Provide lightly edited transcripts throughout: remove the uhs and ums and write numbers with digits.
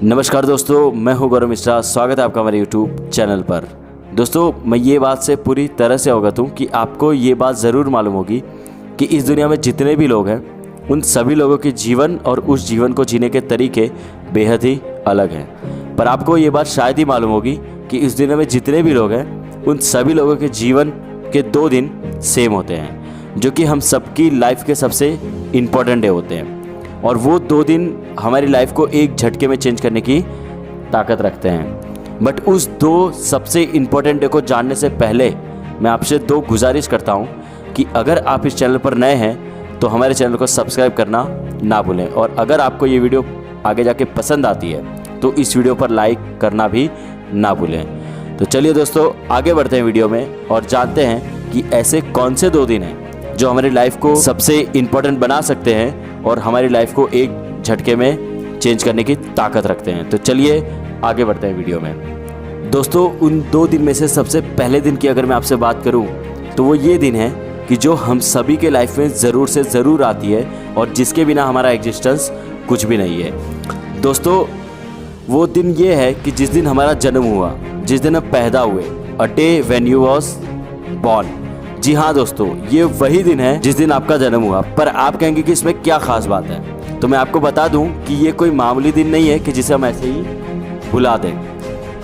नमस्कार दोस्तों, मैं हूं गौरव मिश्रा। स्वागत है आपका हमारे YouTube चैनल पर। दोस्तों, मैं ये बात से पूरी तरह से अवगत हूं कि आपको ये बात ज़रूर मालूम होगी कि इस दुनिया में जितने भी लोग हैं उन सभी लोगों के जीवन और उस जीवन को जीने के तरीके बेहद ही अलग हैं। पर आपको ये बात शायद ही मालूम होगी कि इस दुनिया में जितने भी लोग हैं उन सभी लोगों के जीवन के 2 दिन सेम होते हैं, जो कि हम सबकी लाइफ के सबसे इम्पोर्टेंट डे होते हैं। और वो 2 दिन हमारी लाइफ को एक झटके में चेंज करने की ताकत रखते हैं। बट उस 2 सबसे इम्पोर्टेंट डे को जानने से पहले मैं आपसे 2 गुजारिश करता हूँ कि अगर आप इस चैनल पर नए हैं तो हमारे चैनल को सब्सक्राइब करना ना भूलें, और अगर आपको ये वीडियो आगे जाके पसंद आती है तो इस वीडियो पर लाइक करना भी ना भूलें। तो चलिए दोस्तों, आगे बढ़ते हैं वीडियो में और जानते हैं कि ऐसे कौन से 2 दिन हैं जो हमारी लाइफ को सबसे इम्पोर्टेंट बना सकते हैं और हमारी लाइफ को एक झटके में चेंज करने की ताकत रखते हैं। तो चलिए आगे बढ़ते हैं वीडियो में। दोस्तों, उन 2 दिन में से सबसे पहले दिन की अगर मैं आपसे बात करूं तो वो ये दिन है कि जो हम सभी के लाइफ में ज़रूर से ज़रूर आती है और जिसके बिना हमारा एग्जिस्टेंस कुछ भी नहीं है। दोस्तों, वो दिन ये है कि जिस दिन हमारा जन्म हुआ, जिस दिन हम पैदा हुए, a day when you was born. जी हाँ दोस्तों, ये वही दिन है जिस दिन आपका जन्म हुआ। पर आप कहेंगे कि इसमें क्या खास बात है, तो मैं आपको बता दूं कि ये कोई मामूली दिन नहीं है कि जिसे हम ऐसे ही भुला दें,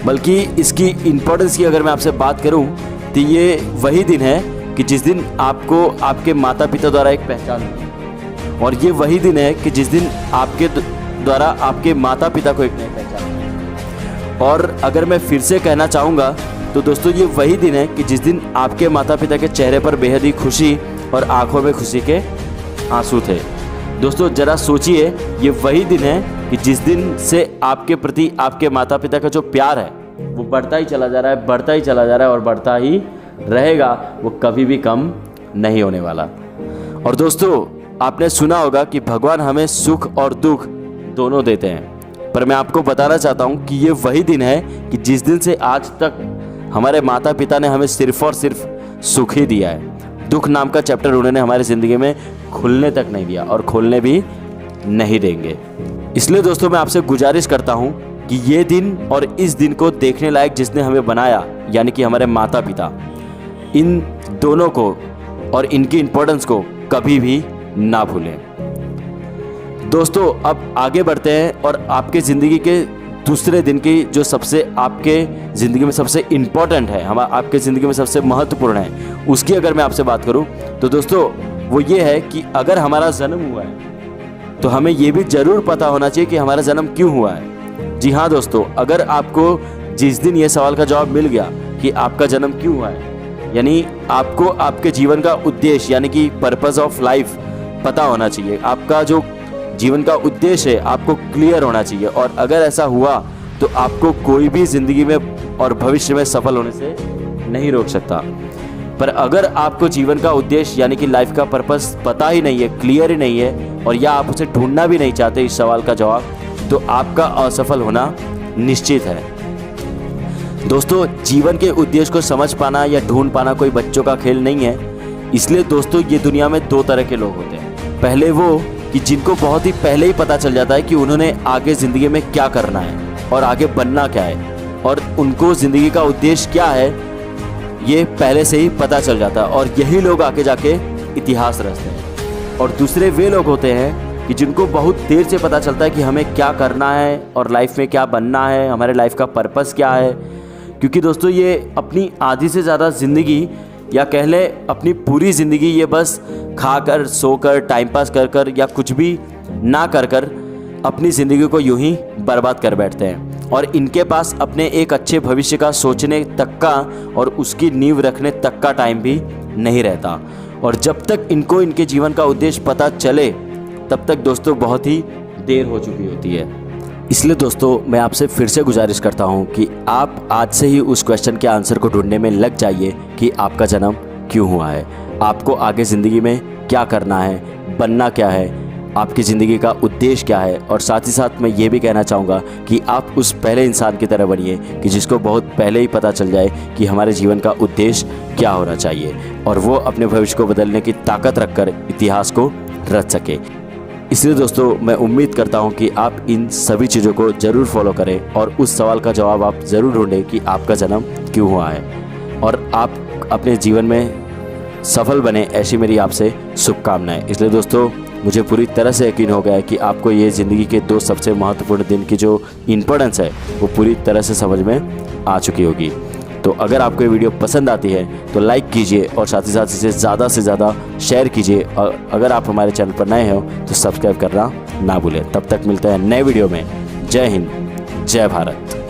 बल्कि इसकी इम्पोर्टेंस की अगर मैं आपसे बात करूं तो ये वही दिन है कि जिस दिन आपको आपके माता पिता द्वारा एक पहचान मिली, और ये वही दिन है कि जिस दिन आपके द्वारा आपके माता पिता को एक नई पहचान मिली। और अगर मैं फिर से कहना चाहूँगा तो दोस्तों, ये वही दिन है कि जिस दिन आपके माता पिता के चेहरे पर बेहद ही खुशी और आंखों में खुशी के आंसू थे। दोस्तों, ज़रा सोचिए, ये वही दिन है कि जिस दिन से आपके प्रति आपके माता पिता का जो प्यार है वो बढ़ता ही चला जा रहा है, बढ़ता ही चला जा रहा है और बढ़ता ही रहेगा। वो कभी भी कम नहीं होने वाला। और दोस्तों, आपने सुना होगा कि भगवान हमें सुख और दुख दोनों देते हैं, पर मैं आपको बताना चाहता हूँ कि ये वही दिन है कि जिस दिन से आज तक हमारे माता पिता ने हमें सिर्फ और सिर्फ सुख ही दिया है। दुख नाम का चैप्टर उन्होंने हमारी ज़िंदगी में खुलने तक नहीं दिया और खोलने भी नहीं देंगे। इसलिए दोस्तों, मैं आपसे गुजारिश करता हूँ कि ये दिन और इस दिन को देखने लायक जिसने हमें बनाया, यानी कि हमारे माता पिता, इन दोनों को और इनकी इम्पोर्टेंस को कभी भी ना भूलें। दोस्तों, अब आगे बढ़ते हैं और आपके ज़िंदगी के दूसरे दिन की जो सबसे आपके ज़िंदगी में सबसे इम्पॉर्टेंट है, हम आपके ज़िंदगी में सबसे महत्वपूर्ण है, उसकी अगर मैं आपसे बात करूं तो दोस्तों वो ये है कि अगर हमारा जन्म हुआ है तो हमें ये भी ज़रूर पता होना चाहिए कि हमारा जन्म क्यों हुआ है। जी हाँ दोस्तों, अगर आपको जिस दिन ये सवाल का जवाब मिल गया कि आपका जन्म क्यों हुआ है, यानी आपको आपके जीवन का उद्देश्य यानी कि पर्पज़ ऑफ लाइफ पता होना चाहिए। आपका जो जीवन का उद्देश्य है आपको क्लियर होना चाहिए, और अगर ऐसा हुआ तो आपको कोई भी ज़िंदगी में और भविष्य में सफल होने से नहीं रोक सकता। पर अगर आपको जीवन का उद्देश्य यानी कि लाइफ का पर्पस पता ही नहीं है, क्लियर ही नहीं है, और या आप उसे ढूंढना भी नहीं चाहते इस सवाल का जवाब, तो आपका असफल होना निश्चित है। दोस्तों, जीवन के उद्देश्य को समझ पाना या ढूंढ पाना कोई बच्चों का खेल नहीं है। इसलिए दोस्तों, ये दुनिया में 2 तरह के लोग होते हैं। पहले वो कि जिनको बहुत ही पहले ही पता चल जाता है कि उन्होंने आगे ज़िंदगी में क्या करना है और आगे बनना क्या है, और उनको ज़िंदगी का उद्देश्य क्या है ये पहले से ही पता चल जाता है, और यही लोग आगे जाके इतिहास रचते हैं। और दूसरे वे लोग होते हैं कि जिनको बहुत देर से पता चलता है कि हमें क्या करना है और लाइफ में क्या बनना है, हमारे लाइफ का पर्पस क्या है। क्योंकि दोस्तों, ये अपनी आधी से ज़्यादा ज़िंदगी या कह लें अपनी पूरी ज़िंदगी ये बस खाकर सोकर टाइम पास कर कर या कुछ भी ना कर कर अपनी ज़िंदगी को यूं ही बर्बाद कर बैठते हैं, और इनके पास अपने एक अच्छे भविष्य का सोचने तक का और उसकी नींव रखने तक का टाइम भी नहीं रहता। और जब तक इनको इनके जीवन का उद्देश्य पता चले तब तक दोस्तों बहुत ही देर हो चुकी होती है। इसलिए दोस्तों, मैं आपसे फिर से गुजारिश करता हूं कि आप आज से ही उस क्वेश्चन के आंसर को ढूंढने में लग जाइए कि आपका जन्म क्यों हुआ है, आपको आगे ज़िंदगी में क्या करना है, बनना क्या है, आपकी ज़िंदगी का उद्देश्य क्या है। और साथ ही साथ मैं ये भी कहना चाहूँगा कि आप उस पहले इंसान की तरह बनिए कि जिसको बहुत पहले ही पता चल जाए कि हमारे जीवन का उद्देश्य क्या होना चाहिए, और वो अपने भविष्य को बदलने की ताकत रखकर इतिहास को रच सके। इसलिए दोस्तों मैं उम्मीद करता हूं कि आप इन सभी चीज़ों को ज़रूर फॉलो करें और उस सवाल का जवाब आप ज़रूर ढूंढें कि आपका जन्म क्यों हुआ है, और आप अपने जीवन में सफल बने, ऐसी मेरी आपसे शुभकामनाएं। इसलिए दोस्तों मुझे पूरी तरह से यकीन हो गया है कि आपको ये ज़िंदगी के 2 सबसे महत्वपूर्ण दिन की जो इम्पोर्टेंस है वो पूरी तरह से समझ में आ चुकी होगी। तो अगर आपको ये वीडियो पसंद आती है तो लाइक कीजिए और साथ ही साथ इसे ज़्यादा से ज़्यादा शेयर कीजिए, और अगर आप हमारे चैनल पर नए हो तो सब्सक्राइब करना ना भूलें। तब तक मिलते हैं नए वीडियो में। जय हिंद, जय भारत।